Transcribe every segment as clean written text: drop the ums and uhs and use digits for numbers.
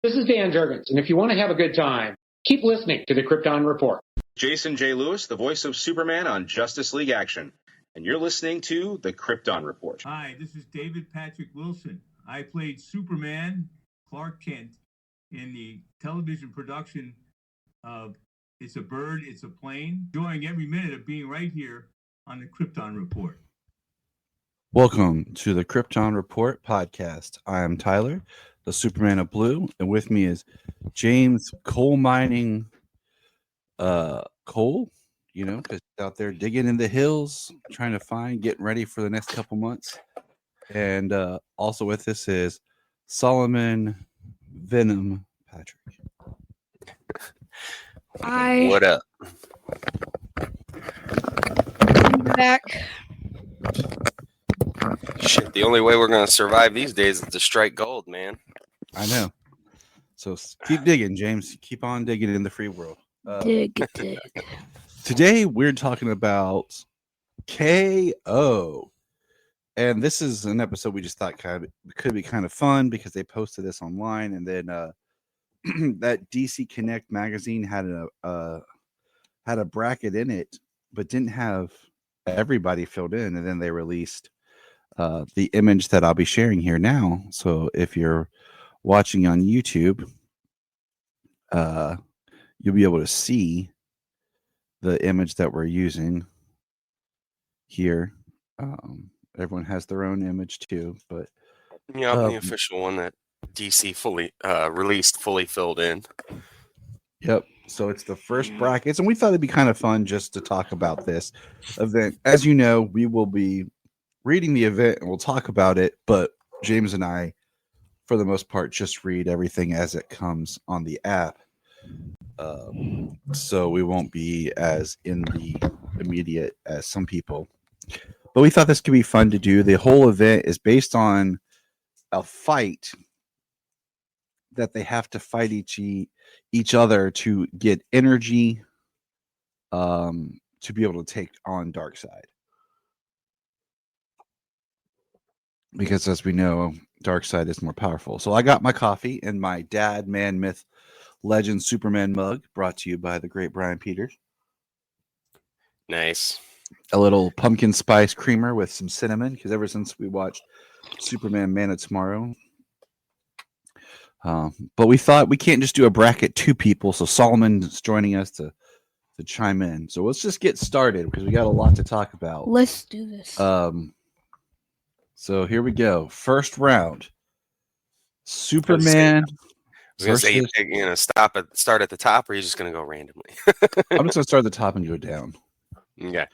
This is Dan Jurgens, and if you want to have a good time, keep listening to the Krypton Report. Jason J. Lewis, the voice of Superman on Justice League Action, and you're listening to the Krypton Report. Hi, this is David Patrick Wilson. I played Superman, Clark Kent, in the television production of It's a Bird, It's a Plane, enjoying every minute of being right here on the Krypton Report. Welcome to the Krypton Report podcast. I am Tyler, the Superman of Blue, and with me is James coal mining coal, because out there digging in the hills, trying to find, getting ready for the next couple months. And also with us is Solomon Venom Patrick. Hi. What up? I'm back. Shit, the only way we're going to survive these days is to strike gold, man. I know. So keep digging, James. Keep on digging in the free world. Dig. Today we're talking about KO. And this is an episode we just thought could be kind of fun because they posted this online, and then that DC Connect magazine had a bracket in it, but didn't have everybody filled in, and then they released the image that I'll be sharing here now. So if you're watching on YouTube, you'll be able to see the image that we're using here. Everyone has their own image too, but yeah, the official one that DC fully released, fully filled in. Yep. So it's the first brackets, and we thought it'd be kind of fun just to talk about this event. As you know, we will be reading the event and we'll talk about it, but James and I, for the most part, just read everything as it comes on the app. So we won't be as in the immediate as some people. But we thought this could be fun to do. The whole event is based on a fight that they have to fight each other to get energy to be able to take on Darkseid. Because as we know, Darkseid is more powerful. So I got my coffee and my dad, man, myth, legend, Superman mug, brought to you by the great Brian Peters. Nice. A little pumpkin spice creamer with some cinnamon, because ever since we watched Superman Man of Tomorrow. But we thought we can't just do a bracket two people, so Solomon's joining us to chime in. So let's just get started because we got a lot to talk about. Let's do this. So here we go. First round. Superman. I was going to say, you're going to start at the top, or are you just going to go randomly? I'm just going to start at the top and go down. Okay.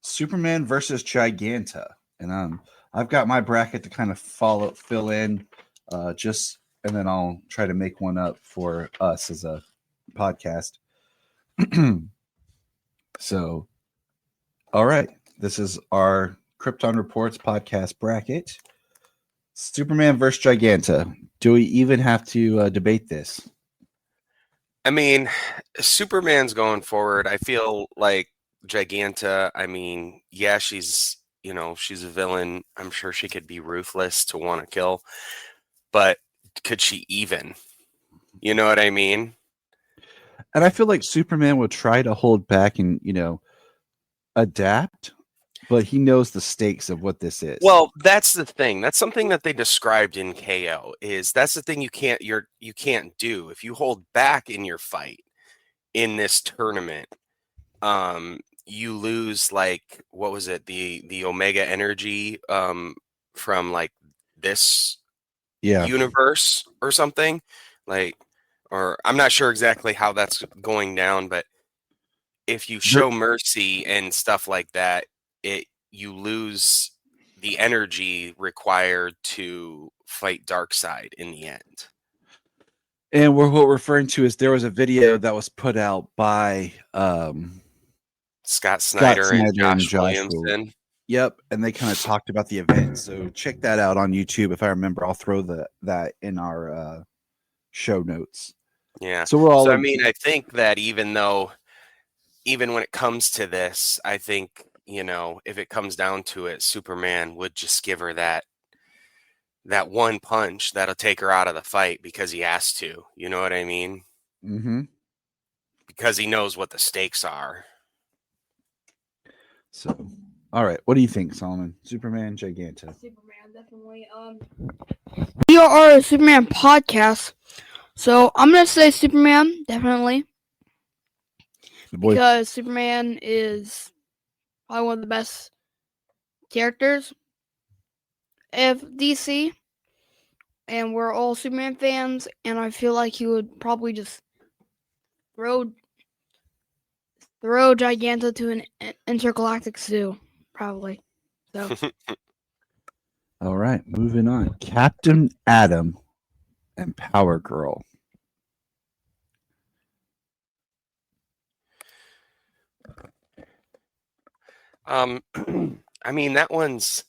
Superman versus Giganta. And I've got my bracket to kind of fill in and then I'll try to make one up for us as a podcast. So, all right. This is our Krypton Reports podcast bracket. Superman versus Giganta. Do we even have to debate this? I mean, Superman's going forward. I feel like Giganta, yeah, she's a villain. I'm sure she could be ruthless to want to kill, but could she even? You know what I mean? And I feel like Superman will try to hold back and, adapt, but he knows the stakes of what this is. Well, that's the thing. That's something that they described in KO. That's the thing you can't do. If you hold back in your fight in this tournament, you lose, like, what was it? The Omega energy from like this universe or something, or I'm not sure exactly how that's going down, but if you show mercy and stuff like that, you lose the energy required to fight Darkseid in the end. And what we're referring to is there was a video that was put out by Scott Snyder and Josh Williamson. Yep, and they kind of talked about the event. So check that out on YouTube. If I remember, I'll throw that in our show notes. Yeah. So I think that even when it comes to this, I think, if it comes down to it, Superman would just give her that that one punch that'll take her out of the fight because he has to. You know what I mean? Mm-hmm. Because he knows what the stakes are. So, all right. What do you think, Solomon? Superman, Giganta. Superman, definitely. We are a Superman podcast, so I'm gonna say Superman, definitely, The boy. because Superman is probably one of the best characters of DC, and we're all Superman fans, and I feel like he would probably just throw Giganta to an intergalactic zoo, probably. So All right. Moving on. Captain Atom and Power Girl. I mean, that one's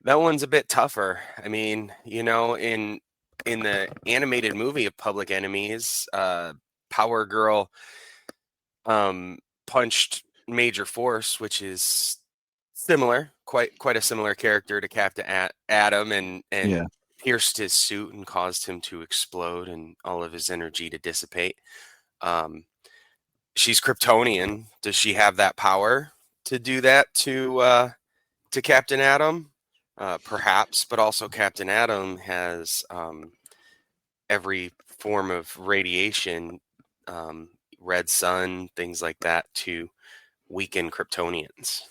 a bit tougher. I mean, you know, in the animated movie of Public Enemies, Power Girl punched Major Force, which is similar, quite a similar character to Captain Atom, and Yeah. pierced his suit and caused him to explode and all of his energy to dissipate. She's Kryptonian. Does she have that power to do that to Captain Atom? Perhaps, but also Captain Atom has every form of radiation, red sun, things like that, to weaken Kryptonians.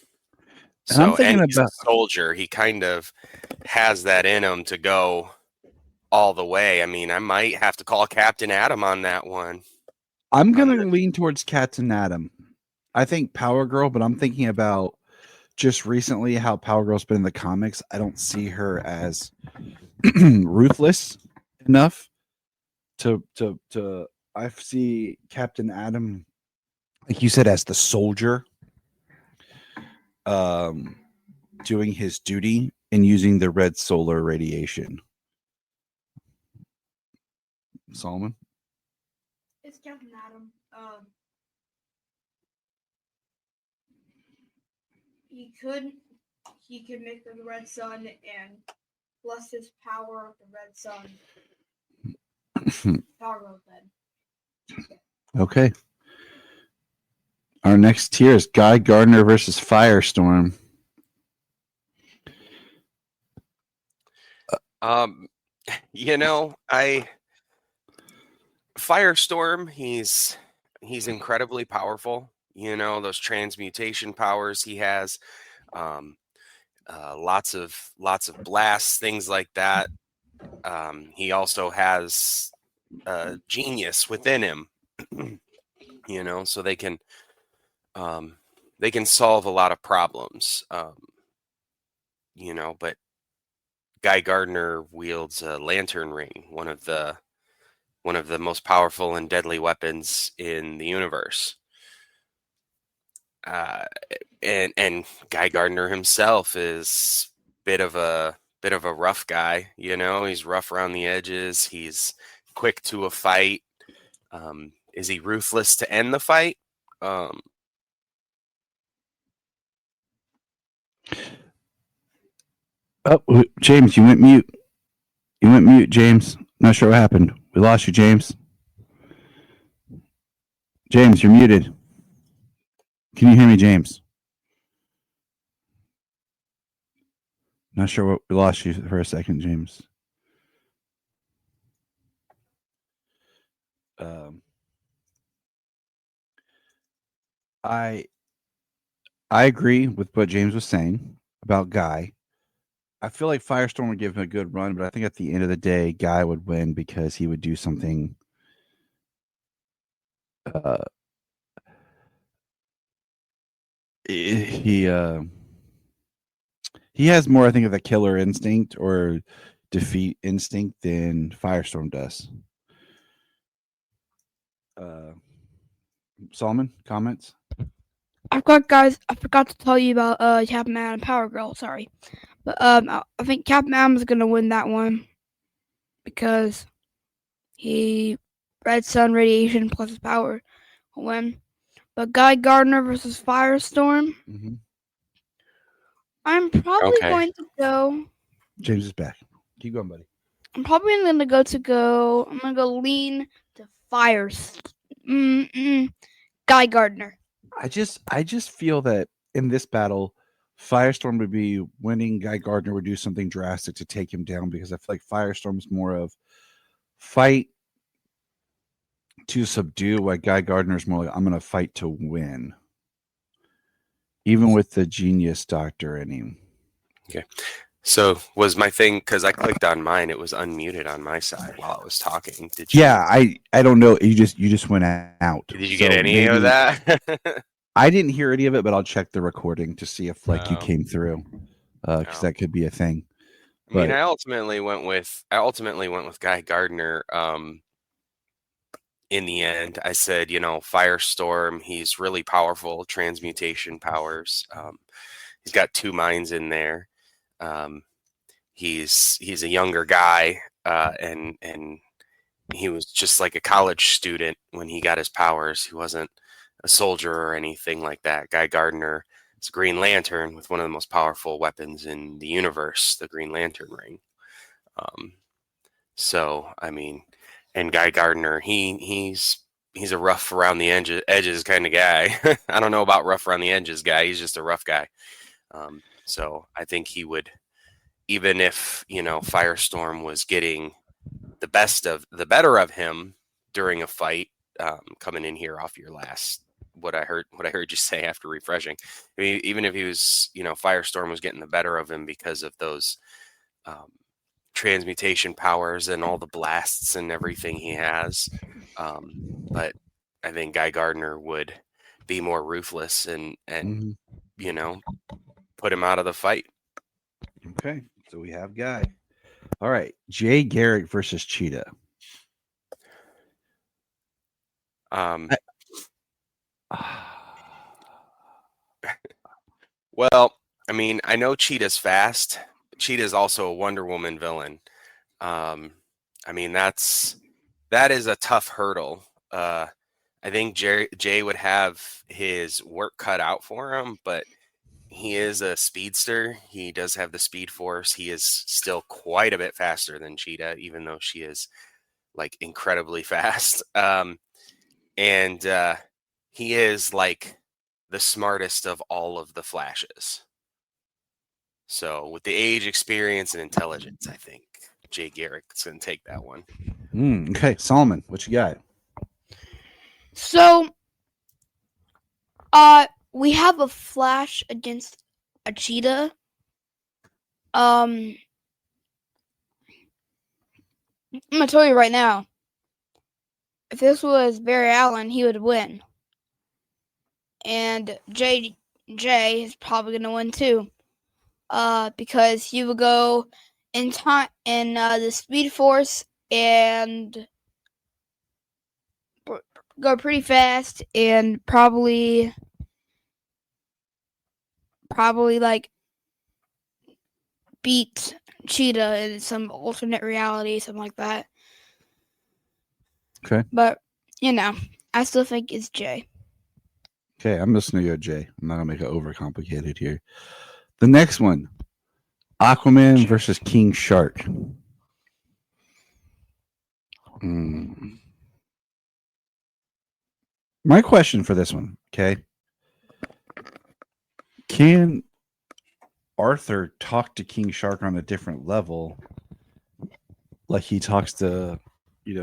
And I'm So, thinking and he's a about- soldier. He kind of has that in him to go all the way. I mean, I might have to call Captain Atom on that one. I'm going to lean towards Captain Atom. I think Power Girl, but I'm thinking about just recently how Power Girl's been in the comics. I don't see her as ruthless enough to I see Captain Atom, like you said, as the soldier, doing his duty and using the red solar radiation. Solomon? it's Captain Atom. He could make the red sun and bless his power of the red sun. Power Girl then. Okay. Our next tier is Guy Gardner versus Firestorm. You know, Firestorm, he's incredibly powerful. You know, those transmutation powers he has, lots of blasts, things like that. He also has genius within him. You know, so they can solve a lot of problems. You know, but Guy Gardner wields a lantern ring, one of the most powerful and deadly weapons in the universe. And Guy Gardner himself is bit of a rough guy. You know, he's rough around the edges. He's quick to a fight. Is he ruthless to end the fight? Oh, James, you went mute. You went mute, James. Not sure what happened. We lost you, James. James, you're muted. Can you hear me, James? Not sure what we lost you for a second, James. I agree with what James was saying about Guy. I feel like Firestorm would give him a good run, but I think at the end of the day, Guy would win because he would do something. He has more, I think, of the killer instinct or defeat instinct than Firestorm does. Solomon, comments? I forgot to tell you about Captain Atom and Power Girl. Sorry, but I think Captain Atom is gonna win that one because he red sun radiation plus his power will win. But Guy Gardner versus Firestorm, I'm probably Okay. going to go. James is back. Keep going, buddy. I'm probably gonna go. I'm gonna go lean to Fire. Guy Gardner. I just feel that in this battle, Firestorm would be winning. Guy Gardner would do something drastic to take him down because I feel like Firestorm's more of fight to subdue, while Guy Gardner's more like I'm going to fight to win. Even with the genius doctor in him. Okay. So was my thing, because I clicked on mine, it was unmuted on my side while I was talking. Did you? Yeah, I don't know. You just went out. Did you get any of that? I didn't hear any of it, but I'll check the recording to see if you came through, because that could be a thing. I mean, I ultimately went with Guy Gardner. In the end, I said, Firestorm. He's really powerful, transmutation powers. He's got 2 minds in there. He's a younger guy, and he was just like a college student when he got his powers. He wasn't a soldier or anything like that. Guy Gardner is a Green Lantern with one of the most powerful weapons in the universe, the Green Lantern ring. So I mean, and Guy Gardner, he's a rough around the edges kind of guy. I don't know about rough around the edges guy. He's just a rough guy. So I think he would, even if Firestorm was getting the better of him during a fight, coming in here off your last what I heard you say after refreshing. I mean, even if he was, Firestorm was getting the better of him because of those transmutation powers and all the blasts and everything he has. But I think Guy Gardner would be more ruthless and put him out of the fight. Okay, so we have Guy. All right, Jay Garrick versus Cheetah. Well, I mean, I know Cheetah's fast. Cheetah's also a Wonder Woman villain. I mean, that is a tough hurdle. I think Jay would have his work cut out for him, but he is a speedster. He does have the speed force. He is still quite a bit faster than Cheetah, even though she is like incredibly fast. And he is like the smartest of all of the Flashes. So with the age, experience, and intelligence, I think Jay Garrick's going to take that one. Okay, Solomon, what you got? So, we have a Flash against a Cheetah. I'm gonna tell you right now, if this was Barry Allen, he would win. And Jay is probably gonna win too. Because he would go in time in the Speed Force and go pretty fast and probably like beat Cheetah in some alternate reality, something like that. Okay. But I still think it's Jay. Okay, I'm just gonna go Jay. I'm not gonna make it overcomplicated here. The next one, Aquaman versus King Shark. My question for this one, okay? Can Arthur talk to King Shark on a different level, like he talks to,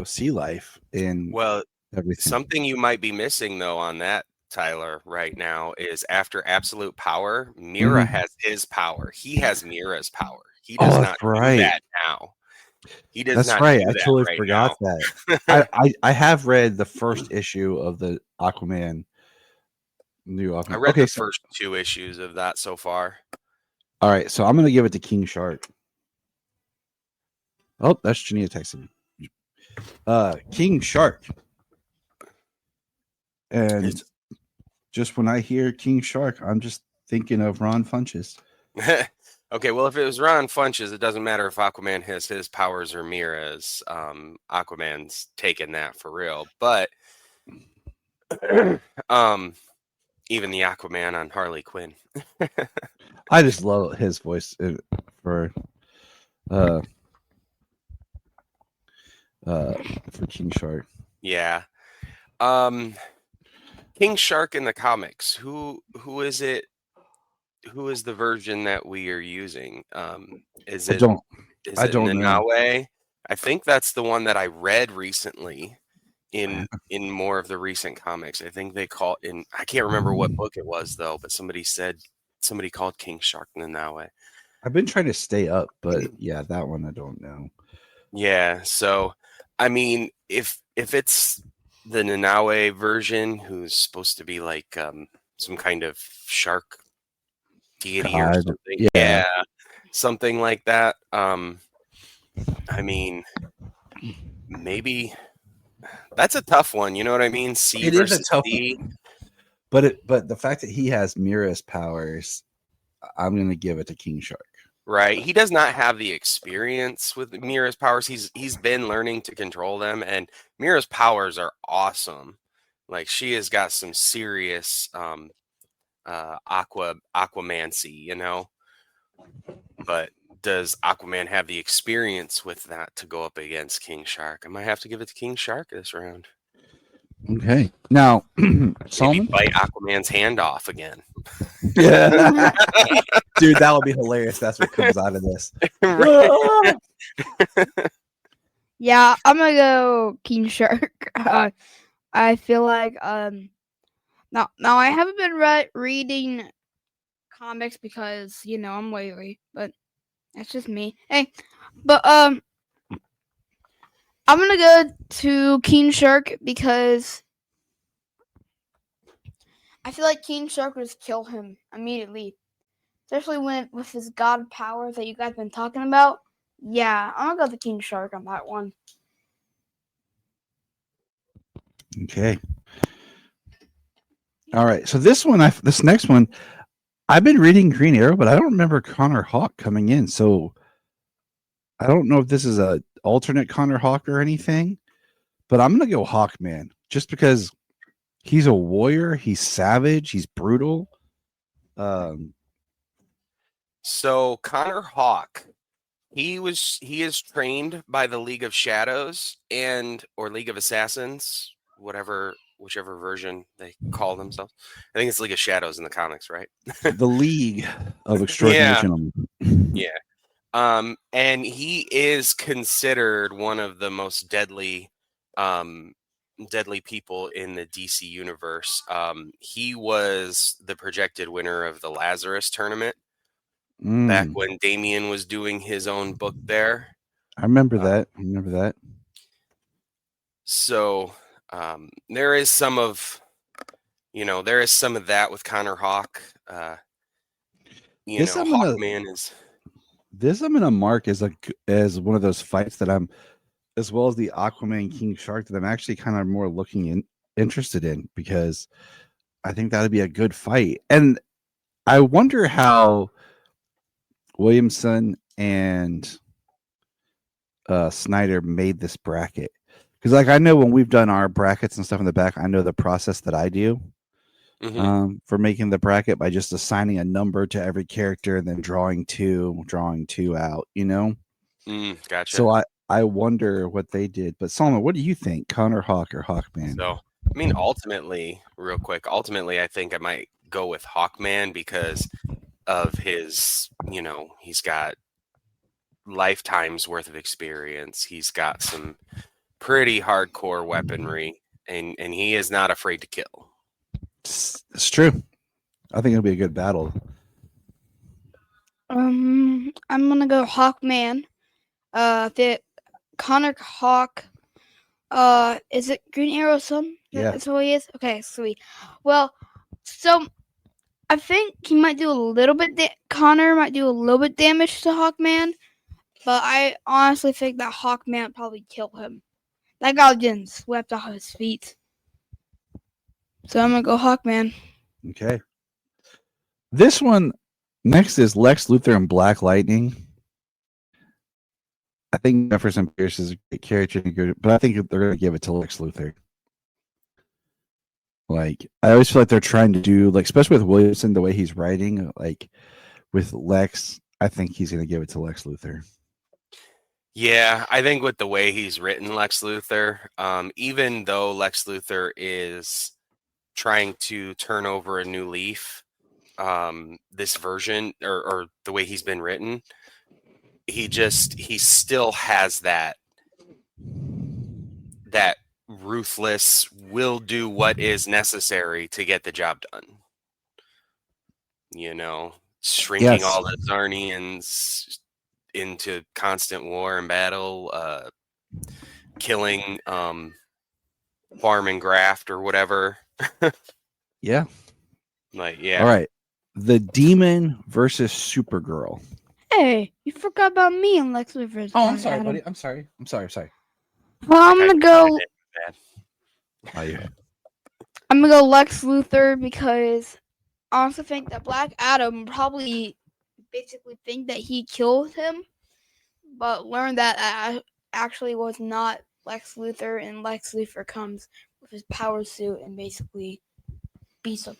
sea life and everything? Something you might be missing though on that, Tyler, right now is after absolute power, Mira has his power. He has Mira's power. He does not do that now. He does not. Right. Do I that totally right forgot now. that. I have read the first issue of the Aquaman. New Aquaman. I read the first 2 issues of that so far. All right, so I'm going to give it to King Shark. Oh, that's Jania texting me. King Shark. And just when I hear King Shark, I'm just thinking of Ron Funches. Okay, well, if it was Ron Funches, it doesn't matter if Aquaman has his powers or Mira's. Aquaman's taking that for real. But even the Aquaman on Harley Quinn. I just love his voice for for King Shark. Yeah. King Shark in the comics. Who is it? Who is the version that we are using? Is I it don't know. Nanaue? I think that's the one that I read recently in more of the recent comics. I think they call in. I can't remember what book it was though, but somebody called King Shark Nanaue. I've been trying to stay up, but yeah, that one I don't know. Yeah, so I mean, if it's the Nanaue version, who's supposed to be like some kind of shark deity or God, something, yeah, something like that. I mean, maybe that's a tough one. You know what I mean? C it is a versus tough D. one. But the fact that he has Mira's powers, I'm gonna give it to King Shark. Right. He does not have the experience with Mira's powers. He's been learning to control them, and Mira's powers are awesome. Like she has got some serious aquamancy, you know. But does Aquaman have the experience with that to go up against King Shark? I might have to give it to King Shark this round. Okay. Now, Maybe Solomon? bite Aquaman's hand off again. Yeah. Dude, that would be hilarious. That's what comes out of this. Yeah, I'm gonna go King Shark. I feel like now I haven't been reading comics because I'm lazy, but that's just me. Hey, but I'm gonna go to King Shark because I feel like King Shark would just kill him immediately, especially with his god powers that you guys been talking about. Yeah, I'm gonna go to King Shark on that one. Okay. All right. So this next one, I've been reading Green Arrow, but I don't remember Connor Hawk coming in. So I don't know if this is a alternate Connor Hawk or anything, but I'm gonna go Hawkman just because he's a warrior, he's savage, he's brutal. So Connor Hawk, he is trained by the League of Shadows or League of Assassins, whichever version they call themselves. I think it's League of Shadows in the comics, right? The League of Extraordinary Gentlemen. Yeah. And he is considered one of the most deadly people in the DC universe. He was the projected winner of the Lazarus tournament back when Damian was doing his own book there. I remember that. So there is some of that with Connor Hawk. Hawkman is. This I'm gonna mark as one of those fights that I'm, as well as the Aquaman King Shark, that I'm actually kind of more interested in, because I think that'd be a good fight. And I wonder how Williamson and Snyder made this bracket, because like I know when we've done our brackets and stuff in the back, I know the process that I do for making the bracket by just assigning a number to every character and then drawing two out, Gotcha. So I wonder what they did. But Solomon, what do you think, Connor Hawk or Hawkman? So I mean, ultimately, I think I might go with Hawkman because of his, he's got lifetimes worth of experience. He's got some pretty hardcore weaponry, and he is not afraid to kill. It's true. I think it'll be a good battle. I'm gonna go Hawkman. The Connor Hawk. Is it Green Arrow son? Yeah. That's what he is? Okay, sweet. Well, so I think he might do a little bit. Connor might do a little bit damage to Hawkman, but I honestly think that Hawkman would probably kill him. That guy getting swept off his feet. So I'm gonna go Hawkman. Okay. This one next is Lex Luthor and Black Lightning. I think Jefferson Pierce is a great character, but I think they're going to give it to Lex Luthor. Like, I always feel like they're trying to do, like, especially with Williamson, the way he's writing, like, with Lex, I think he's going to give it to Lex Luthor. Yeah, I think with the way he's written Lex Luthor, even though Lex Luthor is trying to turn over a new leaf, this version or the way he's been written, he still has that ruthless will do what is necessary to get the job done. You know, shrinking Yes. all the Zarnians into constant war and battle, killing Farm and Graft or whatever. Yeah. Like, yeah. All right. The Demon versus Supergirl. Hey, you forgot about me and Lex Luthor. Oh, I'm sorry, buddy. I'm sorry. Well, I'm gonna go. Oh, yeah. I'm gonna go Lex Luthor because I also think that Black Adam probably basically think that he killed him, but learned that actually was not Lex Luthor, and Lex Luthor comes with his power suit and basically beats up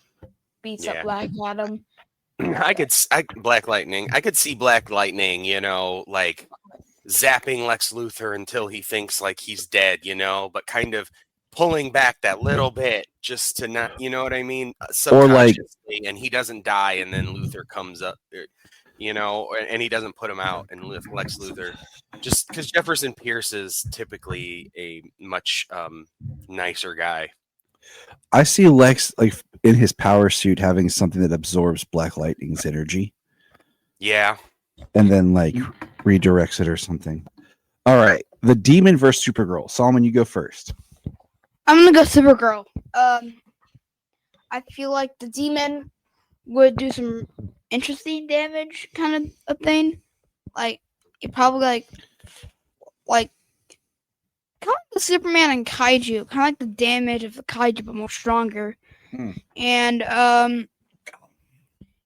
Black Adam. Black Lightning. I could see Black Lightning, like zapping Lex Luthor until he thinks like he's dead, but kind of pulling back that little bit just to not, you know what I mean, subconsciously, and he doesn't die, and then Luthor comes up, and he doesn't put him out, and Lex Luthor, just because Jefferson Pierce is typically a much nicer guy. I see Lex like in his power suit having something that absorbs Black Lightning's energy. Yeah. And then like redirects it or something. All right. The Demon versus Supergirl. Solomon, you go first. I'm gonna go Supergirl. I feel like the Demon would do some interesting damage kind of a thing. Like it probably like kind of like the Superman and Kaiju, kind of like the damage of the Kaiju, but more stronger. And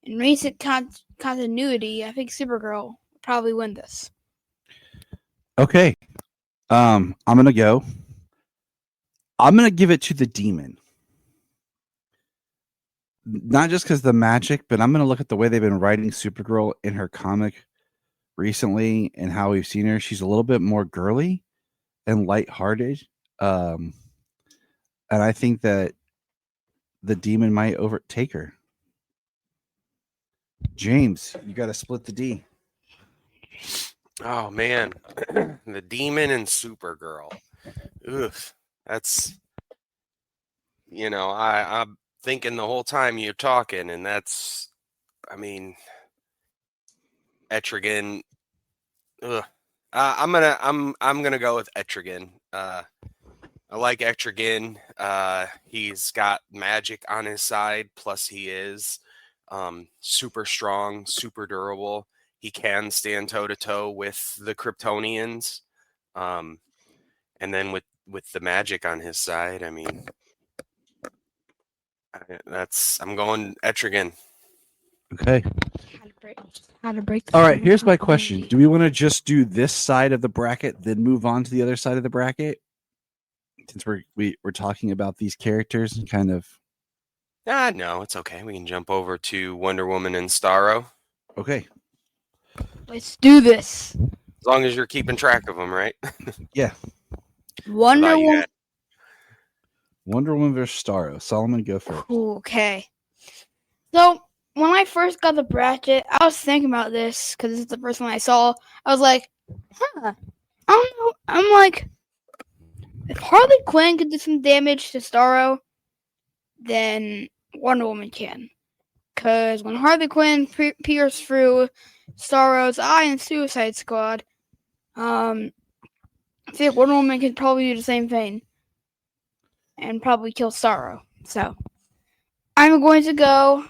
in recent continuity, I think Supergirl will probably win this. Okay. I'm gonna go. I'm gonna give it to the Demon. Not just because the magic, but I'm gonna look at the way they've been writing Supergirl in her comic recently and how we've seen her. She's a little bit more girly and lighthearted. And I think that the Demon might overtake her. James, you got to split the D. Oh man, the Demon and Supergirl. Oof, that's I'm thinking the whole time you're talking, and that's, I mean, Etrigan. Ugh. I'm gonna go with Etrigan. I like Etrigan. He's got magic on his side. Plus, he is super strong, super durable. He can stand toe to toe with the Kryptonians. And then with the magic on his side, I mean, I'm going Etrigan. Okay. How to break All right, here's my question. Do we want to just do this side of the bracket, then move on to the other side of the bracket? Since we're talking about these characters and kind of. No, it's okay. We can jump over to Wonder Woman and Starro. Okay. Let's do this. As long as you're keeping track of them, right? Yeah. Wonder Woman. Wonder Woman versus Starro. Solomon, go first. Okay. So when I first got the bracket, I was thinking about this because this is the first one I saw. I was like, I don't know. I'm like, if Harley Quinn could do some damage to Starro, then Wonder Woman can. Because when Harley Quinn pierced through Starro's eye in Suicide Squad, I think Wonder Woman could probably do the same thing and probably kill Starro. So I'm going to go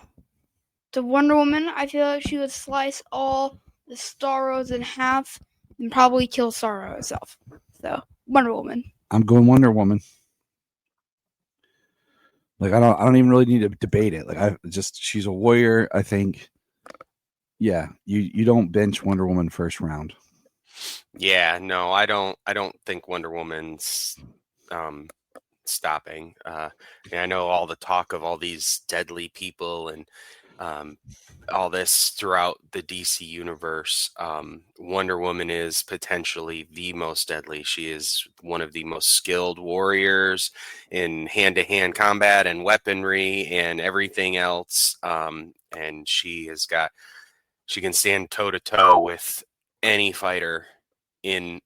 to Wonder Woman. I feel like she would slice all the Starros in half and probably kill Starro herself. So Wonder Woman. I'm going Wonder Woman. Like I don't even really need to debate it. Like she's a warrior. I think. Yeah, you don't bench Wonder Woman first round. Yeah, no, I don't think Wonder Woman's stopping. I know all the talk of all these deadly people and all this throughout the DC universe. Wonder Woman is potentially the most deadly. She is one of the most skilled warriors in hand-to-hand combat and weaponry and everything else. And she can stand toe-to-toe with any fighter in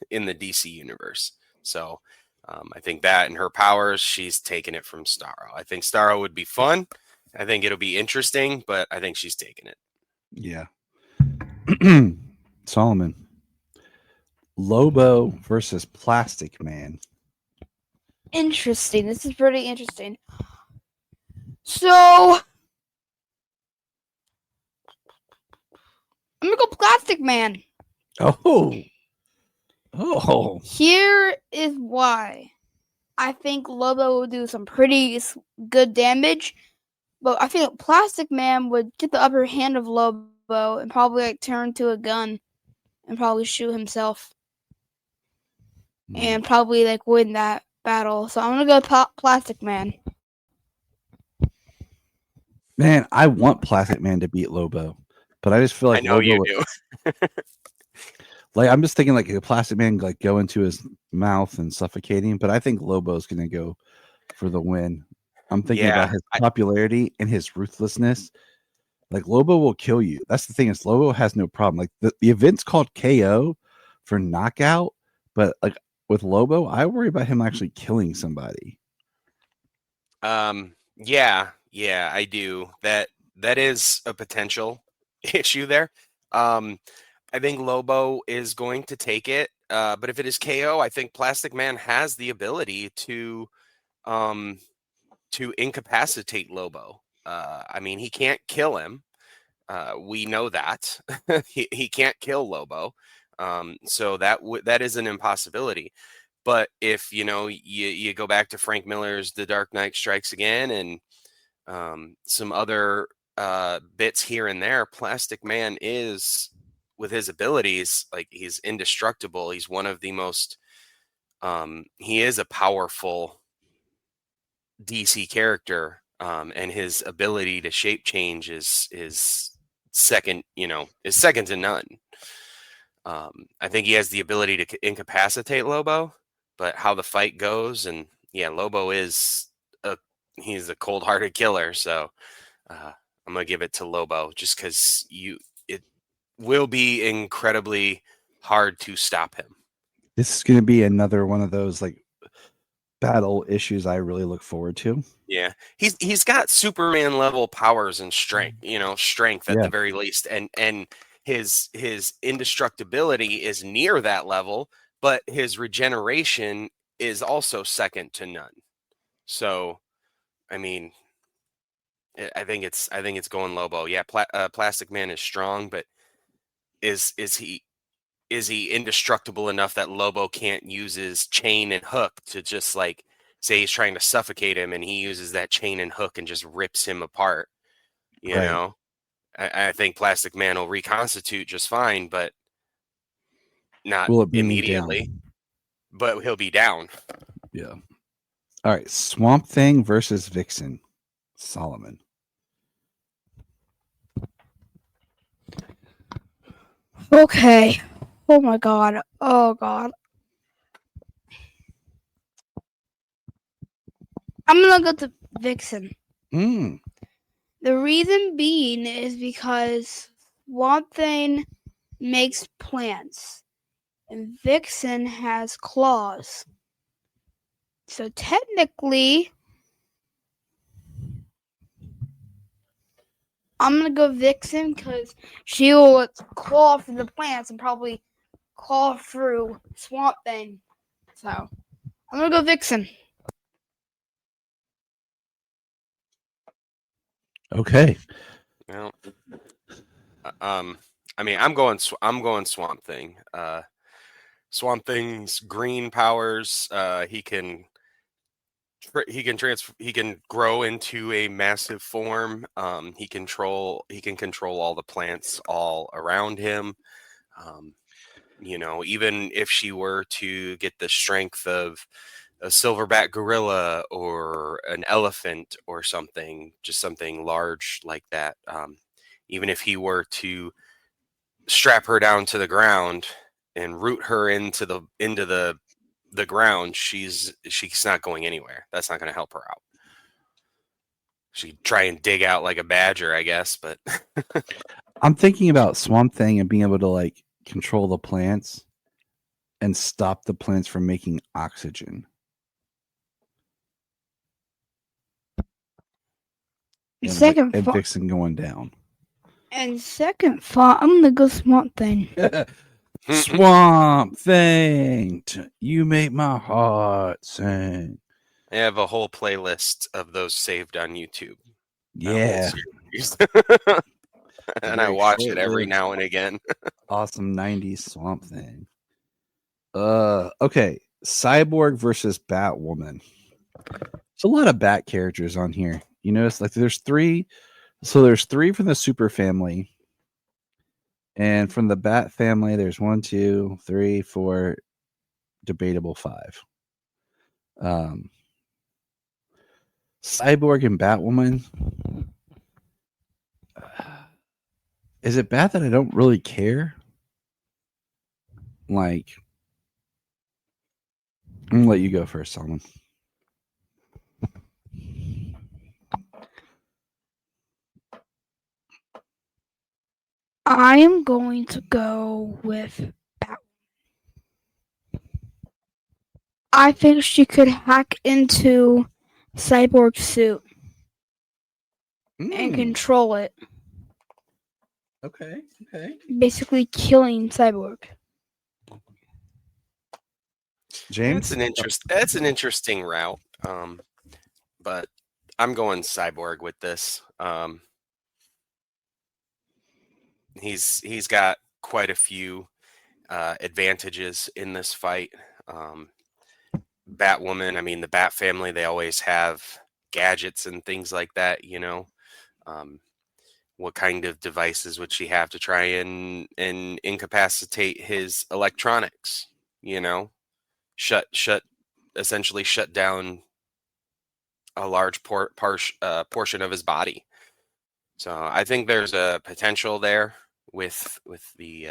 in the DC universe. So I think that and her powers, she's taken it from Starro. I think Starro would be fun. I think it'll be interesting, but I think she's taking it. Yeah. Solomon. Lobo versus Plastic Man. Interesting. This is pretty interesting. So I'm gonna go Plastic Man. Oh. Here is why. I think Lobo will do some pretty good damage, but I think Plastic Man would get the upper hand of Lobo and probably turn to a gun and probably shoot himself and probably win that battle. So I'm gonna go Plastic Man. Man, I want Plastic Man to beat Lobo, but I just feel like I know Lobo you do. I'm just thinking a Plastic Man go into his mouth and suffocate him, but I think Lobo's gonna go for the win. I'm thinking about his popularity and his ruthlessness. Lobo will kill you. That's the thing, is Lobo has no problem. The event's called KO for knockout, but with Lobo, I worry about him actually killing somebody. Yeah, I do. That is a potential issue there. I think Lobo is going to take it. But if it is KO, I think Plastic Man has the ability to incapacitate Lobo. I mean, he can't kill him. We know that. he can't kill Lobo. So that is an impossibility. But if you go back to Frank Miller's The Dark Knight Strikes Again and some other bits here and there, Plastic Man is, with his abilities, he's indestructible. He's one of the most he is a powerful DC character, and his ability to shape change is second to none. I think he has the ability to incapacitate Lobo, but how the fight goes, and Lobo is he's a cold-hearted killer, so I'm gonna give it to Lobo just because it will be incredibly hard to stop him. This is going to be another one of those battle issues I really look forward to. Yeah, he's got Superman level powers and strength, strength at the very least, and his indestructibility is near that level, but his regeneration is also second to none. So, I mean, I think it's going Lobo. Yeah, Plastic Man is strong, but is he indestructible enough that Lobo can't use his chain and hook to just say he's trying to suffocate him and he uses that chain and hook and just rips him apart? You know, I think Plastic Man will reconstitute just fine, but not immediately. But he'll be down. Yeah. All right. Swamp Thing versus Vixen. Solomon. Okay. Oh my god. Oh god. I'm gonna go to Vixen. The reason being is because Swamp Thing makes plants and Vixen has claws. So technically, I'm gonna go Vixen because she will claw through the plants and probably claw through Swamp Thing. So I'm gonna go Vixen. Okay. Well, I mean, I'm going Swamp Thing. Swamp Thing's green powers. He can grow into a massive form. He can control all the plants all around him. Even if she were to get the strength of silverback gorilla or an elephant or something, just something large like that. Even if he were to strap her down to the ground and root her into the ground, she's not going anywhere. That's not going to help her out. She'd try and dig out like a badger, I guess, but I'm thinking about Swamp Thing and being able to like control the plants and stop the plants from making oxygen. Second and thought, Vixen going down. and second thought, I'm gonna go Swamp Thing. Swamp Thing, you make my heart sing. I have a whole playlist of those saved on YouTube. Yeah. And I watch it every now and again. Awesome 90s Swamp Thing. Okay. Cyborg versus Batwoman. There's a lot of Bat characters on here. You notice like there's 3. So there's 3 from the Super family. And from the Bat family, there's 1, 2, 3, 4, debatable 5. Cyborg and Batwoman. Is it bad that I don't really care? Like, I'm gonna let you go first, Solomon. I am going to go with Batwoman. I think she could hack into Cyborg's suit and control it, Okay. basically killing Cyborg. James? That's an interesting route. But I'm going Cyborg with this. He's got quite a few advantages in this fight. Batwoman, I mean, the Bat family, they always have gadgets and things like that, you know. What kind of devices would she have to try and incapacitate his electronics, you know? Essentially shut down a large portion of his body. So I think there's a potential there with the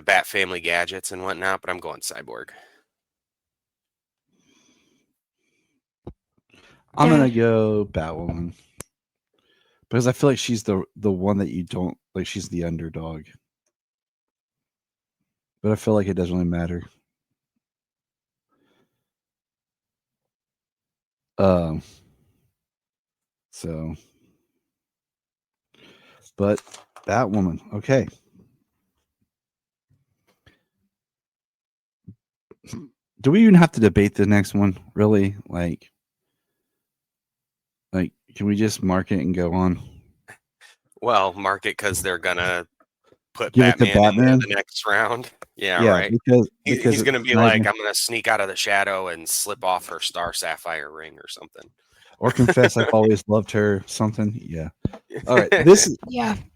Bat family gadgets and whatnot, but I'm going Cyborg. I'm gonna go Batwoman because I feel like she's the one that you don't like. She's the underdog, but I feel like it doesn't really matter. So, but Batwoman, okay. Do we even have to debate the next one? Really? Like, can we just mark it and go on? Well, mark it because they're gonna put Give it to Batman in the next round. Yeah, right. Because he's gonna be like, I'm gonna sneak out of the shadow and slip off her star sapphire ring or something. Or confess I've always loved her. Something. Yeah. All right.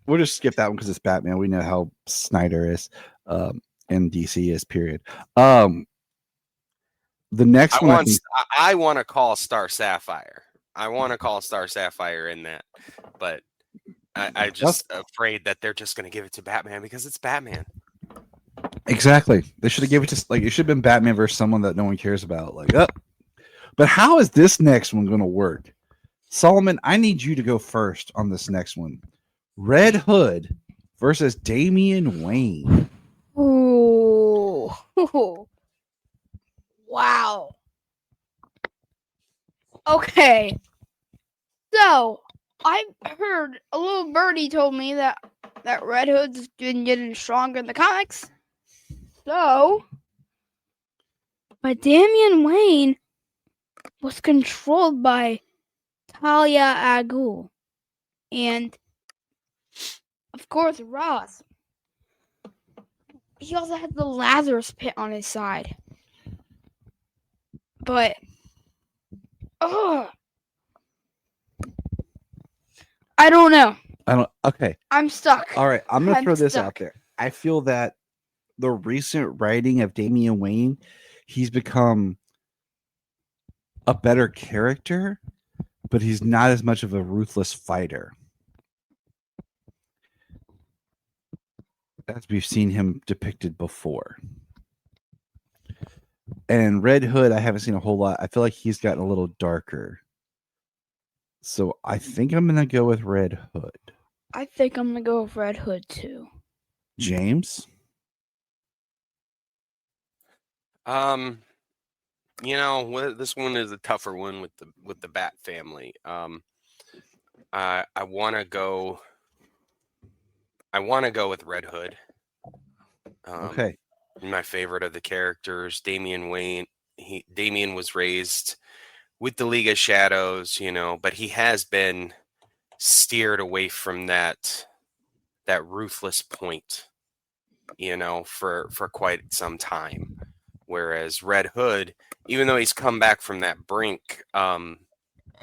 We'll just skip that one because it's Batman. We know how Snyder is, and DC is. Period. The next one. I want to call Star Sapphire. I want to call Star Sapphire in that, but I'm just afraid that they're just going to give it to Batman because it's Batman. Exactly. They should have given it to it should have been Batman versus someone that no one cares about. But how is this next one going to work? Solomon, I need you to go first on this next one. Red Hood versus Damian Wayne. Ooh. Wow. Okay. So, I heard a little birdie told me that Red Hood's been getting stronger in the comics. So, but Damian Wayne was controlled by Talia al Ghul. And, of course, Ross. He also had the Lazarus pit on his side. But, I don't know. Okay. I'm stuck. All right. I'm going to throw this out there. I feel that the recent writing of Damian Wayne, he's become a better character, but he's not as much of a ruthless fighter as we've seen him depicted before. And Red Hood, I haven't seen a whole lot. I feel like he's gotten a little darker. So I think I'm going to go with Red Hood. I think I'm gonna go with Red Hood too. James? This one is a tougher one with the Bat family. I want to go with Red Hood. Okay. My favorite of the characters, Damian Wayne. Damian was raised with the League of Shadows, but he has been steered away from that ruthless point, for quite some time. Whereas Red Hood, even though he's come back from that brink,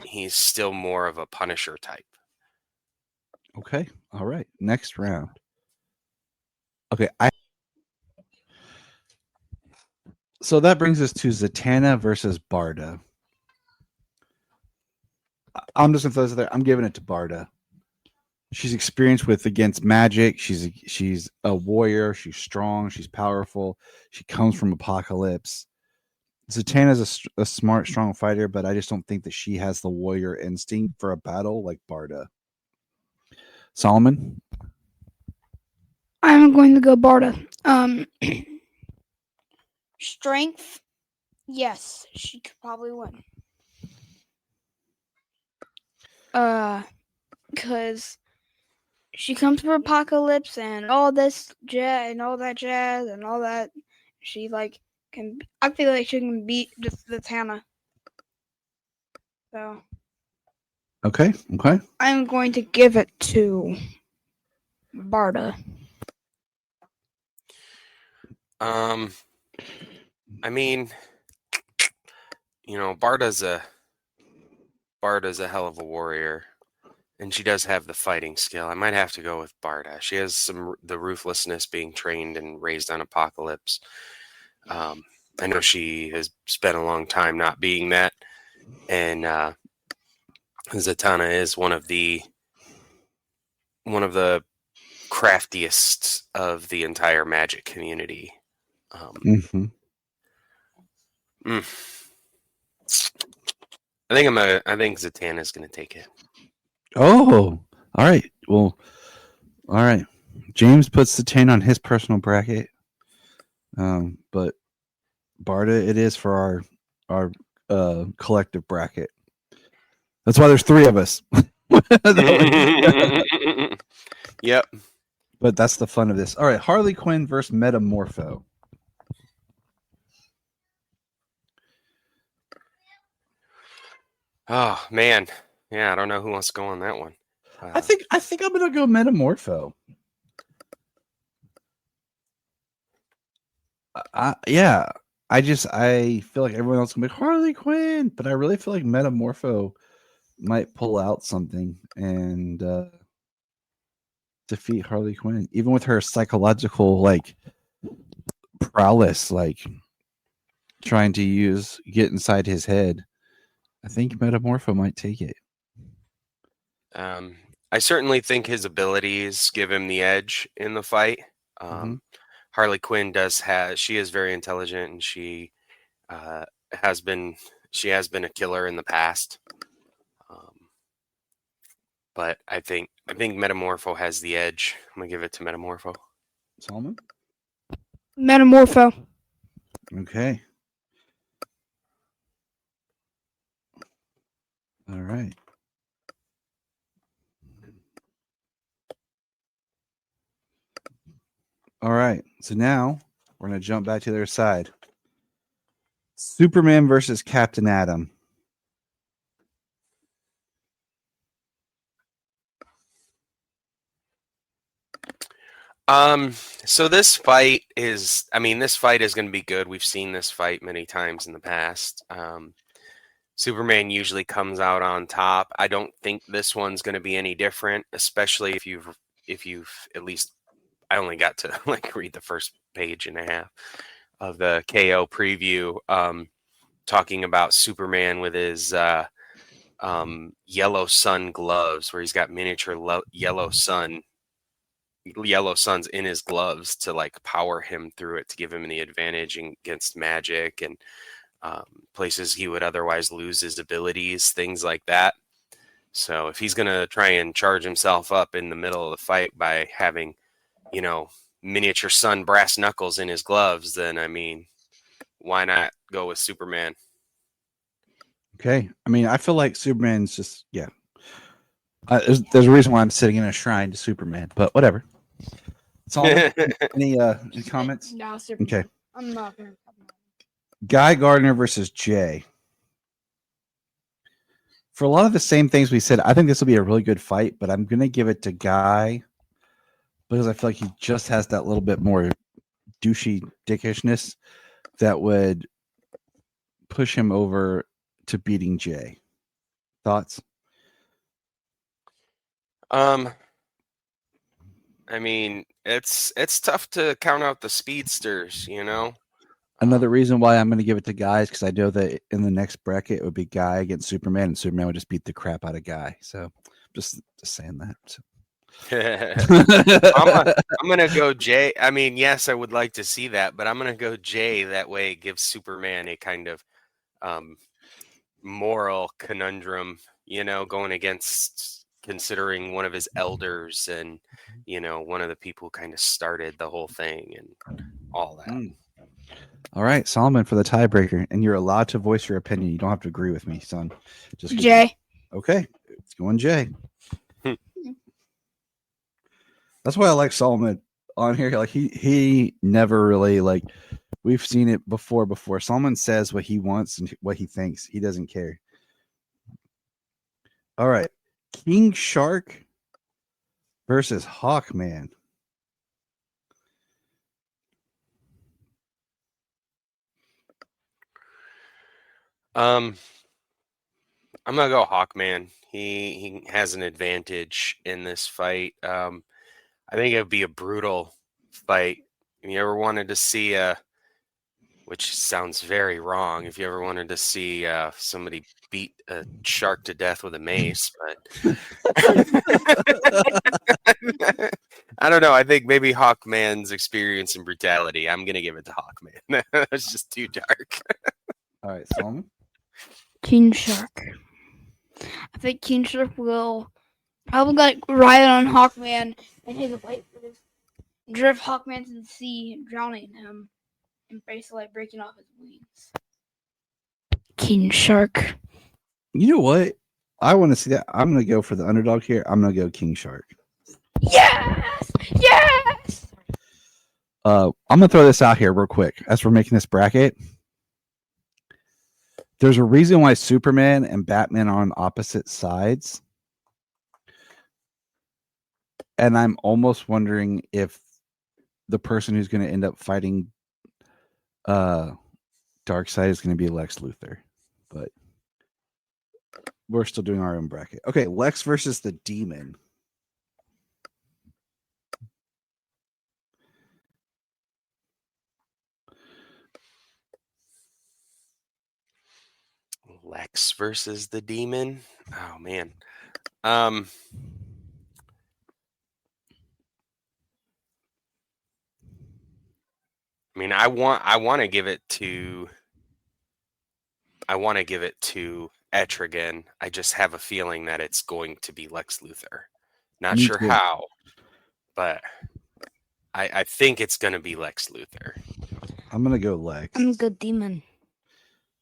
he's still more of a Punisher type. Okay. All right. Next round. Okay. So that brings us to Zatanna versus Barda. I'm just going to throw this out there. I'm giving it to Barda. She's experienced against magic. She's a warrior. She's strong. She's powerful. She comes from Apocalypse. Zatanna's a smart, strong fighter, but I just don't think that she has the warrior instinct for a battle like Barda. Solomon? I'm going to go Barda. Strength, yes, she could probably win. Because she comes from Apocalypse and all this jazz and all that jazz and all that. She can. I feel like she can beat Zatanna. So. Okay. I'm going to give it to Barda. I mean, Barda's a hell of a warrior, and she does have the fighting skill. I might have to go with Barda. She has the ruthlessness, being trained and raised on Apocalypse. I know she has spent a long time not being that, and Zatanna is one of the craftiest of the entire magic community. I think Zatanna's gonna take it. Oh, all right. Well, all right. James puts Zatanna on his personal bracket, but Barda it is for our collective bracket. That's why there's 3 of us. Yep. But that's the fun of this. All right, Harley Quinn versus Metamorpho. Oh man, yeah, I don't know who wants to go on that one. I think I'm gonna go Metamorpho. I feel like everyone else can be Harley Quinn, but I really feel like Metamorpho might pull out something and defeat Harley Quinn, even with her psychological prowess, trying to get inside his head. I think Metamorpho might take it. I certainly think his abilities give him the edge in the fight. Harley Quinn she is very intelligent, and she has been a killer in the past. But I think Metamorpho has the edge. I'm gonna give it to Metamorpho. Solomon? Metamorpho. Okay. All right. All right. So now we're going to jump back to their side. Superman versus Captain Atom. So this fight is going to be good. We've seen this fight many times in the past. Superman usually comes out on top. I don't think this one's going to be any different, especially if you've at least, I only got to read the first page and a half of the KO preview. talking about Superman with his yellow sun gloves, where he's got miniature yellow suns in his gloves to like power him through it, to give him the advantage against magic and places he would otherwise lose his abilities, things like that. So if he's gonna try and charge himself up in the middle of the fight by having, miniature sun brass knuckles in his gloves, then I mean, why not go with Superman? Okay. I mean, I feel like Superman's just there's a reason why I'm sitting in a shrine to Superman, but whatever. Solomon, any comments? No, Superman. Okay. I'm not gonna. Guy Gardner versus Jay. For a lot of the same things we said, I think this will be a really good fight, but I'm gonna give it to Guy because I feel like he just has that little bit more douchey dickishness that would push him over to beating Jay. Thoughts? I mean, it's tough to count out the speedsters, Another reason why I'm going to give it to Guy is because I know that in the next bracket it would be Guy against Superman, and Superman would just beat the crap out of Guy. So just saying that. So. I'm gonna go Jay. I mean, yes, I would like to see that, but I'm gonna go Jay. That way, it gives Superman a kind of moral conundrum, going against, considering one of his elders and one of the people who kind of started the whole thing and all that. All right, Solomon for the tiebreaker, and you're allowed to voice your opinion. You don't have to agree with me, son. Just Jay. Okay, it's going Jay. That's why I like Solomon on here. Like he never really like. We've seen it before. Solomon says what he wants and what he thinks. He doesn't care. All right, King Shark versus Hawkman. I'm gonna go Hawkman. He has an advantage in this fight. I think it would be a brutal fight. If you ever wanted to see which sounds very wrong, if you ever wanted to see somebody beat a shark to death with a mace, but I don't know. I think maybe Hawkman's experience and brutality. I'm gonna give it to Hawkman. It's just too dark. All right, Solomon. King Shark. I think King Shark will probably like ride on Hawkman and take a fight for this. Drift Hawkman to the sea, drowning him, and basically like, breaking off his wings. King Shark. You know what? I want to see that. I'm going to go for the underdog here. I'm going to go King Shark. Yes! Yes! I'm going to throw this out here real quick as we're making this bracket. There's a reason why Superman and Batman are on opposite sides. And I'm almost wondering if the person who's going to end up fighting Darkseid is going to be Lex Luthor. But we're still doing our own bracket. Okay, Lex versus the Demon. Lex versus the Demon. Oh man. I mean, I want to give it to Etrigan. I just have a feeling that it's going to be Lex Luthor. Not Me sure too. how, but I think it's going to be Lex Luthor. I'm going to go Lex. I'm a good demon.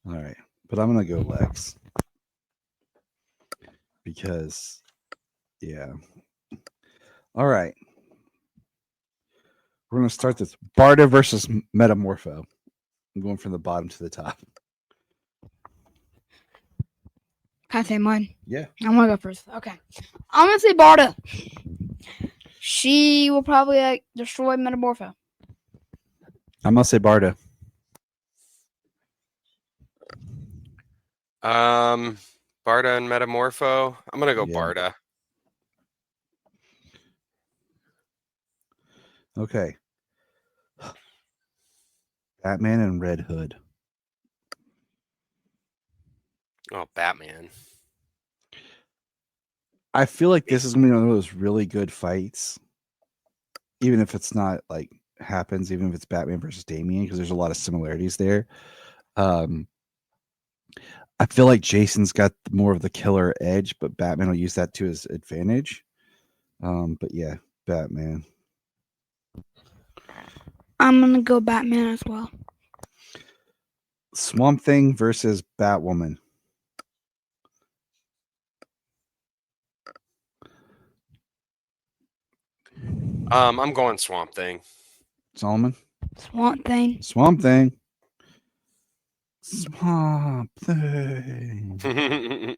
All right. But I'm going to go Lex. Because, yeah. All right. We're going to start this. Barda versus Metamorpho. I'm going from the bottom to the top. Can I say mine? Yeah. I want to go first. Okay. I'm going to say Barda. She will probably destroy Metamorpho. I'm going to say Barda. Barda and Metamorpho. I'm going to go Barda. Okay. Batman and Red Hood. Oh, Batman. I feel like this is gonna be one of those really good fights, even if it's not like happens, even if it's Batman versus Damian, because there's a lot of similarities there. I feel like Jason's got more of the killer edge, but Batman will use that to his advantage. But yeah, Batman. I'm gonna go Batman as well. Swamp Thing versus Batwoman. I'm going Swamp Thing. Solomon? Swamp Thing. Swamp Thing. Swamp Thing.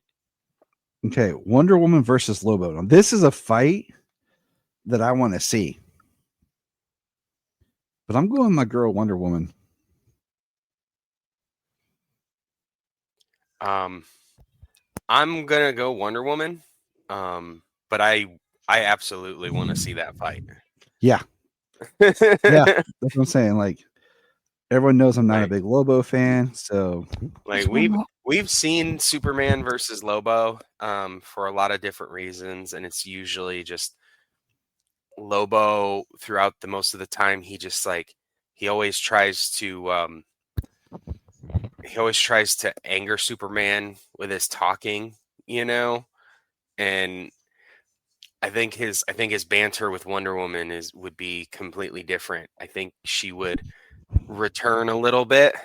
Okay, Wonder Woman versus Lobo. Now, this is a fight that I want to see. But I'm going with my girl Wonder Woman. I'm gonna go Wonder Woman. But I absolutely want to see that fight. Yeah. Yeah, that's what I'm saying. Like, everyone knows I'm not a big Lobo fan, so like we've seen Superman versus Lobo for a lot of different reasons, and it's usually just Lobo throughout the most of the time. He always tries to anger Superman with his talking, and I think his banter with Wonder Woman would be completely different. I think she would return a little bit,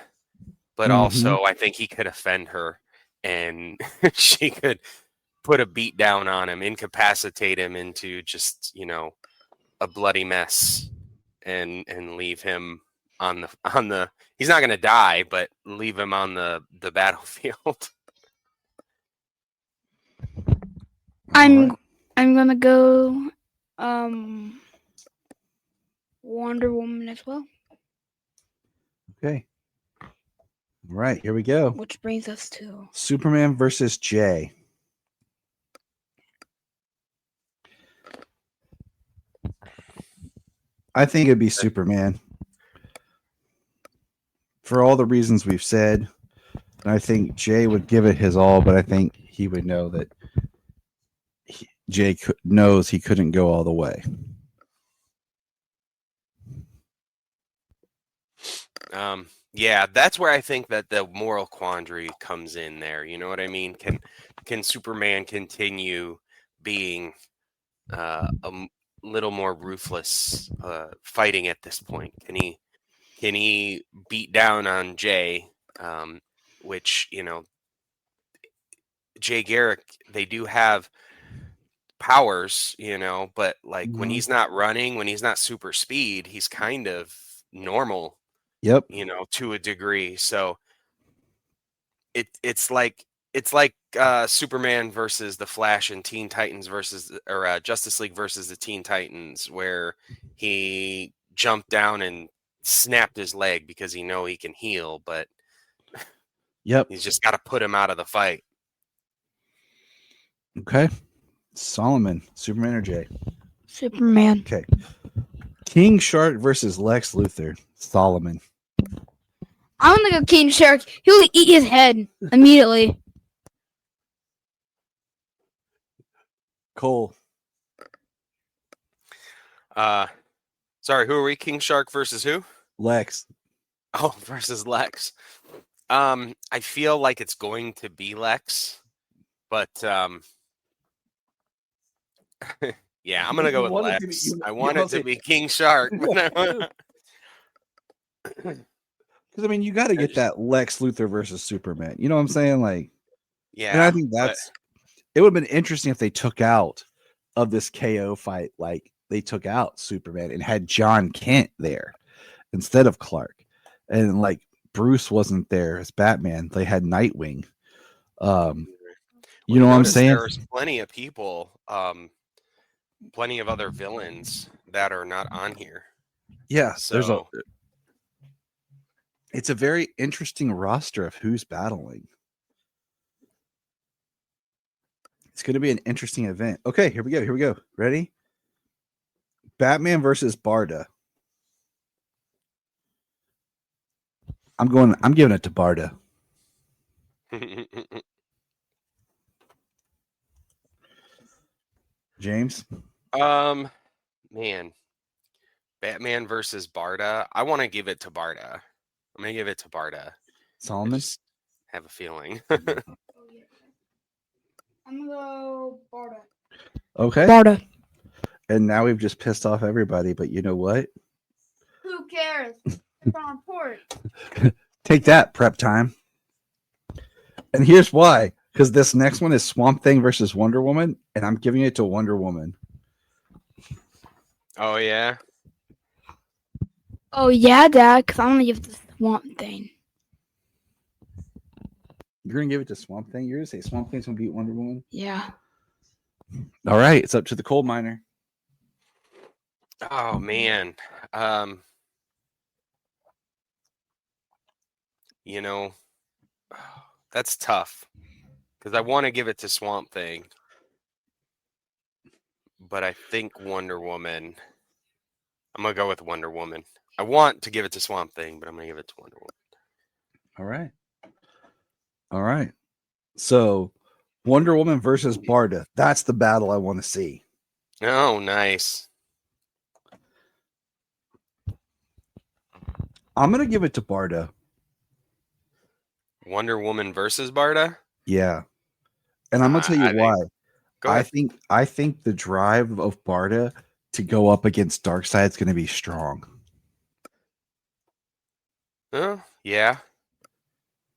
but also I think he could offend her, and she could put a beat down on him, incapacitate him into just a bloody mess, and leave him on the. He's not going to die, but leave him on the battlefield. I'm gonna go Wonder Woman as well. okay. All right, here we go. Which brings us to Superman versus Jay. I think it'd be Superman. For all the reasons we've said, I think Jay would give it his all, but I think he would know that Jay knows he couldn't go all the way. Yeah, that's where I think that the moral quandary comes in there. You know what I mean? Can Superman continue being a little more ruthless fighting at this point? Can he beat down on Jay? Which Jay Garrick, they do have powers, but like when he's not running, when he's not super speed, he's kind of normal. Yep. To a degree. So it's like Superman versus the Flash and Teen Titans or Justice League versus the Teen Titans, where he jumped down and snapped his leg because he can heal, but yep, he's just got to put him out of the fight. Okay. Solomon, Superman or Jay? Superman. Okay. King Shark versus Lex Luthor. Solomon. I'm gonna go King Shark. He'll eat his head immediately. Cole. Sorry, who are we? King Shark versus who? Lex. Oh, versus Lex. I feel like it's going to be Lex, but yeah, I'm gonna go with Lex. I want it to be King Shark. Because I mean, you got to get that Lex Luthor versus Superman. You know what I'm saying? Like, yeah. And I think it would have been interesting if they took out of this KO fight, like they took out Superman and had John Kent there instead of Clark, and like Bruce wasn't there as Batman. They had Nightwing. You know what I'm saying? There's plenty of people, plenty of other villains that are not on here. Yeah, so it's a very interesting roster of who's battling. It's going to be an interesting event. Okay, here we go. Ready? Batman versus Barda. I'm giving it to Barda. James? Man, Batman versus Barda. I want to give it to Barda. I'm gonna give it to Barda. I Solomon? just have a feeling. I'm gonna go Barda. Okay. Barda. And now we've just pissed off everybody, but you know what? Who cares? It's on report. Take that, prep time. And here's why. Because this next one is Swamp Thing versus Wonder Woman, and I'm giving it to Wonder Woman. Oh yeah. Oh yeah, Dad. Because I'm gonna give the Swamp Thing. You're going to give it to Swamp Thing? You're going to say Swamp Thing's going to beat Wonder Woman? Yeah. All right. It's up to the coal miner. Oh man. You know, that's tough because I want to give it to Swamp Thing, but I think Wonder Woman. I'm gonna go with Wonder Woman. I want to give it to Swamp Thing, but I'm gonna give it to Wonder Woman. All right. All right. So Wonder Woman versus Barda. That's the battle I want to see. Oh, nice. I'm going to give it to Barda. Wonder Woman versus Barda. Yeah. And I'm going to tell you why. Go ahead. I think the drive of Barda to go up against Darkseid is going to be strong. Yeah.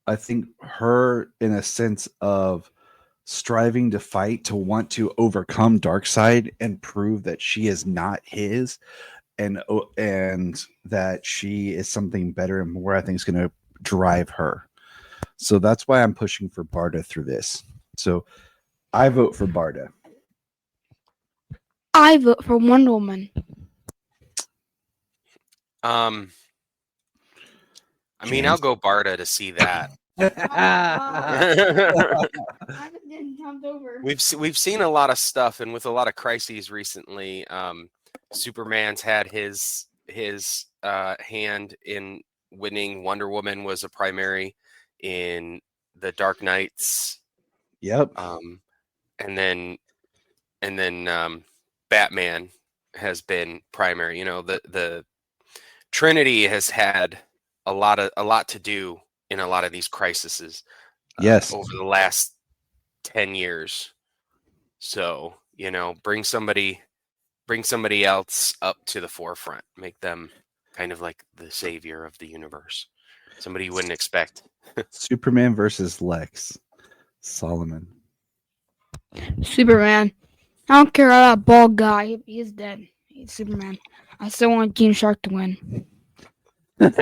I think her, in a sense of striving to fight, to want to overcome Darkseid and prove that she is not his, and that she is something better and more, I think is going to drive her. So that's why I'm pushing for Barda through this. So I vote for Barda. I vote for Wonder Woman. I mean, I'll go Barda to see that. We've seen a lot of stuff, and with a lot of crises recently, Superman's had his hand in winning. Wonder Woman was a primary in the Dark Knights. Yep. And then Batman has been primary. You know, the Trinity has had a lot to do in a lot of these crises. Yes. Over the last 10 years. So, you know, bring somebody else up to the forefront. Make them kind of like the savior of the universe. Somebody you wouldn't expect. Superman versus Lex. Solomon. Superman. I don't care about that bald guy. He's dead. He's Superman. I still want King Shark to win. But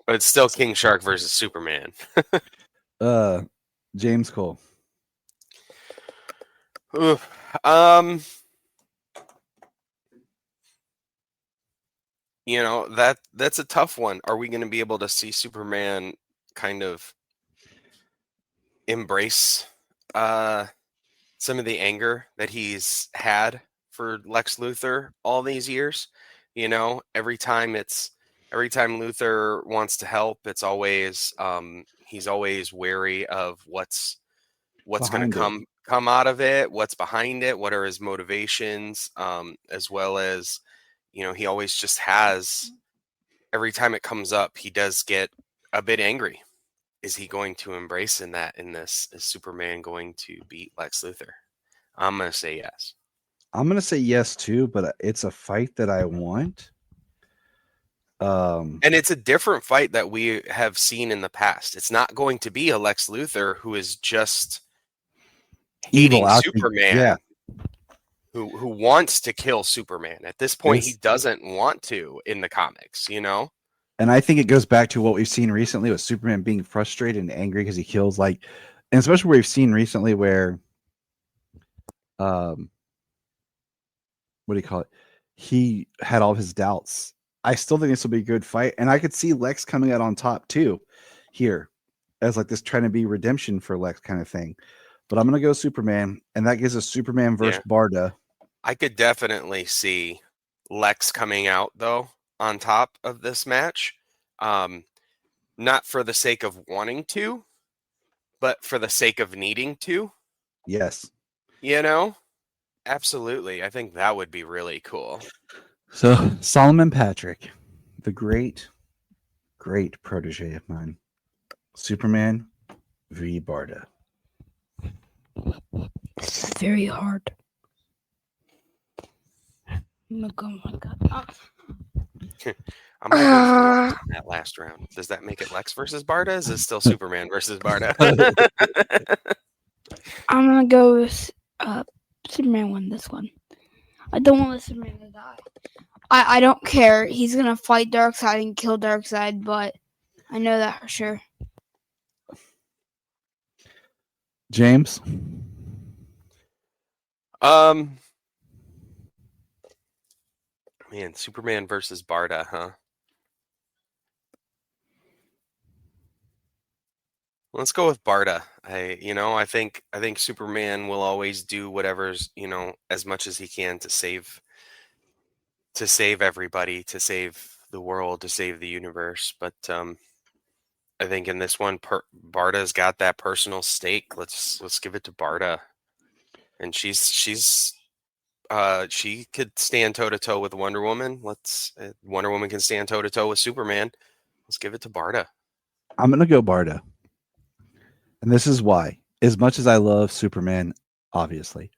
it's still King Shark versus Superman. James Cole. You know, that's a tough one. Are we going to be able to see Superman kind of embrace some of the anger that he's had for Lex Luthor all these years? You know, every time Luthor wants to help, it's always he's always wary of what's going to come out of it, what's behind it, what are his motivations, as well as, you know, he always just has, every time it comes up, he does get a bit angry. Is he going to embrace this? Is Superman going to beat Lex Luthor? I'm going to say yes. I'm going to say yes too, but it's a fight that I want. And it's a different fight that we have seen in the past. It's not going to be a Lex Luthor who is just hating Superman, who wants to kill Superman. At this point, he doesn't want to in the comics, you know? And I think it goes back to what we've seen recently with Superman being frustrated and angry because he kills, like, and especially what we've seen recently where, what do you call it? He had all of his doubts. I still think this will be a good fight. And I could see Lex coming out on top too here as like this trying to be redemption for Lex kind of thing. But I'm going to go Superman, and that gives us Superman versus Barda. I could definitely see Lex coming out, though, on top of this match. Not for the sake of wanting to, but for the sake of needing to. Yes. You know, absolutely. I think that would be really cool. So Solomon Patrick, the great protege of mine, Superman v. Barda. This is very hard. Oh my god. I'm gonna go for Lex in that last round. Does that make it Lex versus Barda? Is it still Superman versus Barda? I'm gonna go with Superman win this one. I don't want Superman to die. I don't care. He's gonna fight Darkseid and kill Darkseid, but I know that for sure. James? Man, Superman versus Barda, huh? Let's go with Barda. I think Superman will always do whatever's, as much as he can to save everybody, to save the world, to save the universe. But I think in this one, Barda's got that personal stake. Let's give it to Barda, and she could stand toe to toe with Wonder Woman. Wonder Woman can stand toe to toe with Superman. Let's give it to Barda. I'm gonna go Barda. And this is why. As much as I love Superman, obviously,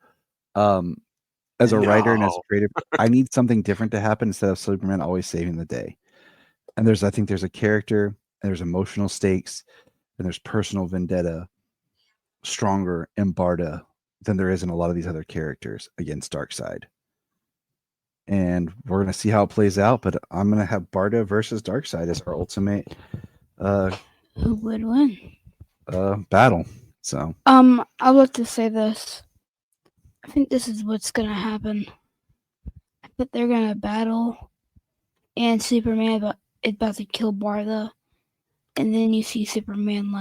as a writer and as a creative, I need something different to happen instead of Superman always saving the day. And I think there's a character, and there's emotional stakes, and there's personal vendetta stronger in Barda than there is in a lot of these other characters against Darkseid. And we're gonna see how it plays out, but I'm gonna have Barda versus Darkseid as our ultimate who would win battle. So I'd like to say this. I think this is what's gonna happen. I think they're gonna battle, and Superman is about to kill Barda, and then you see Superman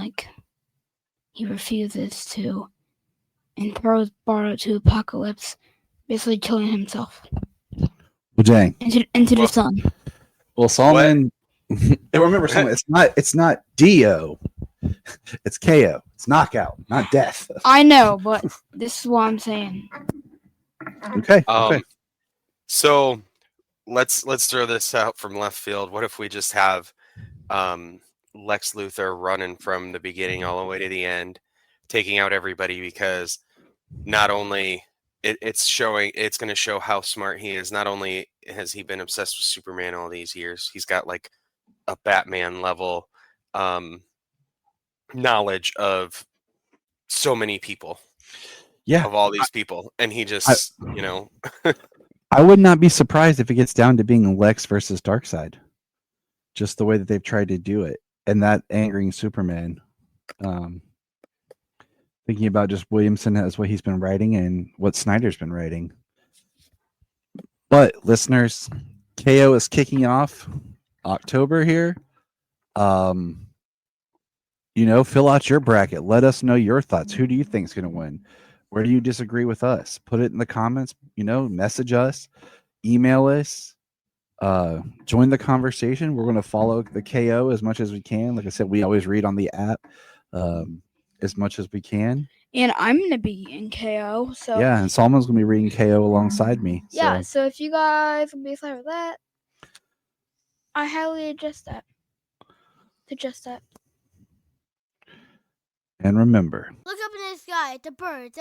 he refuses to, and throws Barda to Apocalypse, basically killing himself. Well, dang. Into the sun. Well, Solomon. Remember, Solomon, it's not Dio. It's KO. It's knockout, not death. I know, but this is what I'm saying. Okay. So let's throw this out from left field. What if we just have Lex Luthor running from the beginning all the way to the end, taking out everybody, because not only it's going to show how smart he is. Not only has he been obsessed with Superman all these years, he's got like a Batman level knowledge of so many people. Yeah. Of all these people. And he just, I would not be surprised if it gets down to being Lex versus Darkseid. Just the way that they've tried to do it. And that angering Superman. Thinking about just Williamson as what he's been writing and what Snyder's been writing. But listeners, KO is kicking off October here. Fill out your bracket. Let us know your thoughts. Who do you think is going to win? Where do you disagree with us? Put it in the comments. Message us, email us, join the conversation. We're going to follow the KO as much as we can. Like I said, we always read on the app as much as we can. And I'm going to be in KO. So yeah, and Solomon's going to be reading KO alongside me. Yeah, so if you guys will be excited for that, I highly suggest that. And remember, look up in the sky, the birds,